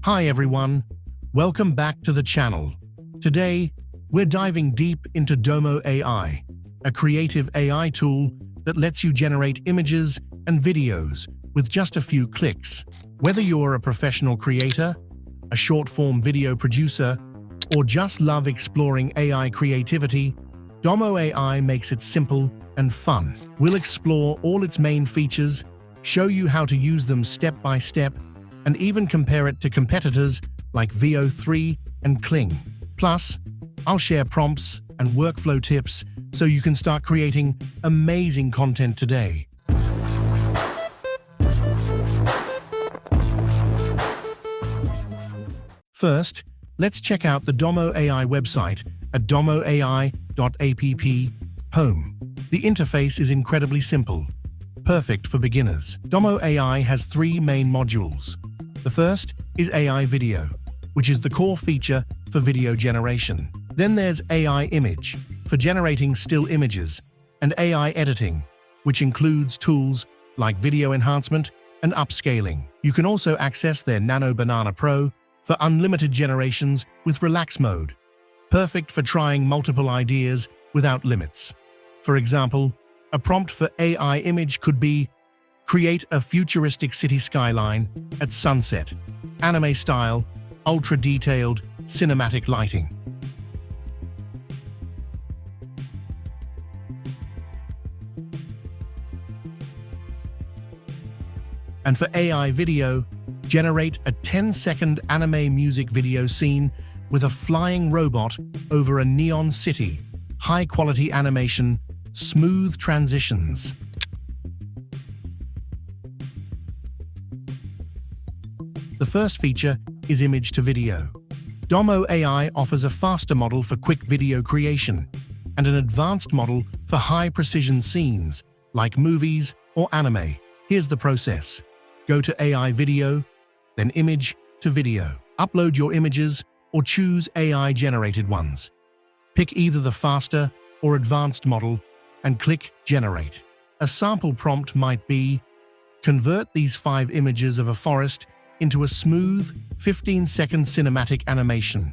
Hi everyone, welcome back to the channel. Today, we're diving deep into DomoAI, a creative AI tool that lets you generate images and videos with just a few clicks. Whether you're a professional creator, a short-form video producer, or just love exploring AI creativity, DomoAI makes it simple and fun. We'll explore all its main features, show you how to use them step by step, and even compare it to competitors like Veo3 and Kling. Plus, I'll share prompts and workflow tips so you can start creating amazing content today. First, let's check out the DomoAI website at domoai.app home. The interface is incredibly simple, perfect for beginners. DomoAI has three main modules. The first is AI Video, which is the core feature for video generation. Then there's AI Image, for generating still images, and AI Editing, which includes tools like video enhancement and upscaling. You can also access their Nano Banana Pro for unlimited generations with Relax Mode, perfect for trying multiple ideas without limits. For example, a prompt for AI Image could be, create a futuristic city skyline at sunset, anime style, ultra-detailed, cinematic lighting. And for AI Video, generate a 10-second anime music video scene with a flying robot over a neon city, high-quality animation, smooth transitions. The first feature is image to video. DomoAI offers a faster model for quick video creation and an advanced model for high-precision scenes like movies or anime. Here's the process. Go to AI Video, then Image to Video. Upload your images or choose AI-generated ones. Pick either the faster or advanced model and click Generate. A sample prompt might be, convert these 5 images of a forest into a smooth 15-second cinematic animation.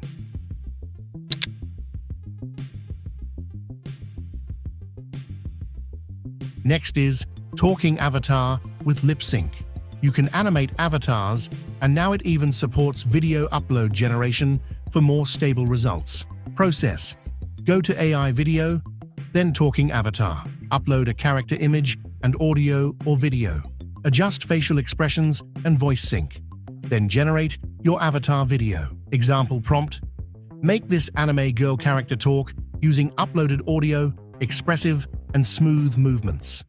Next is Talking Avatar with Lip Sync. You can animate avatars, and now it even supports video upload generation for more stable results. Process. Go to AI Video, then Talking Avatar. Upload a character image and audio or video. Adjust facial expressions and voice sync. Then generate your avatar video. Example prompt. Make this anime girl character talk using uploaded audio, expressive, and smooth movements.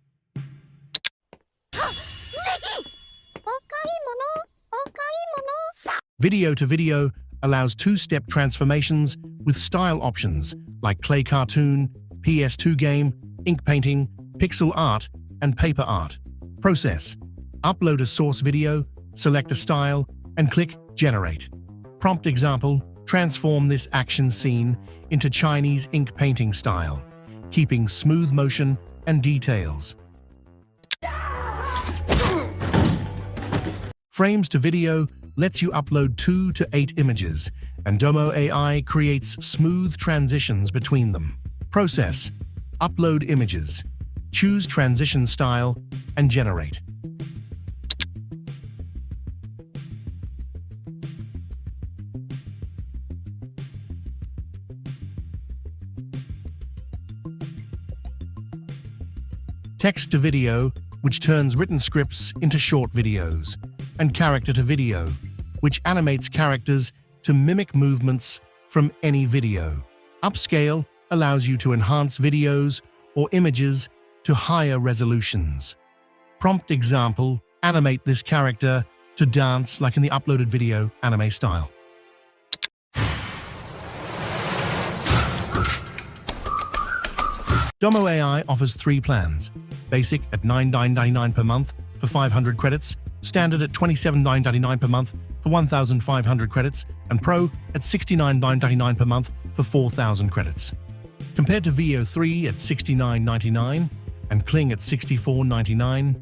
Video to video allows 2-step transformations with style options like clay cartoon, PS2 game, ink painting, pixel art, and paper art. Process. Upload a source video, select a style, and click Generate. Prompt example, transform this action scene into Chinese ink painting style, keeping smooth motion and details. Frames to video lets you upload 2 to 8 images, and DomoAI creates smooth transitions between them. Process. Upload images. Choose transition style and generate. Text to video, which turns written scripts into short videos, and character to video, which animates characters to mimic movements from any video. Upscale allows you to enhance videos or images to higher resolutions. Prompt example, animate this character to dance like in the uploaded video anime style. DomoAI offers 3 plans. Basic at $9.99 per month for 500 credits, Standard at $27.99 per month for 1,500 credits, and Pro at $69.99 per month for 4,000 credits. Compared to Veo3 at $69.99 and Kling at $64.99,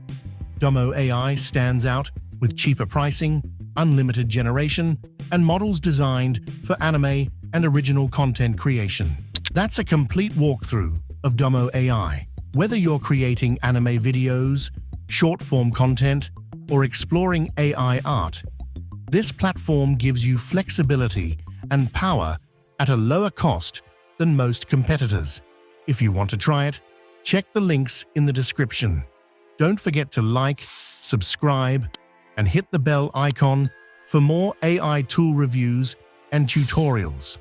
DomoAI stands out with cheaper pricing, unlimited generation, and models designed for anime and original content creation. That's a complete walkthrough of DomoAI. Whether you're creating anime videos, short-form content, or exploring AI art, this platform gives you flexibility and power at a lower cost than most competitors. If you want to try it, check the links in the description. Don't forget to like, subscribe, and hit the bell icon for more AI tool reviews and tutorials.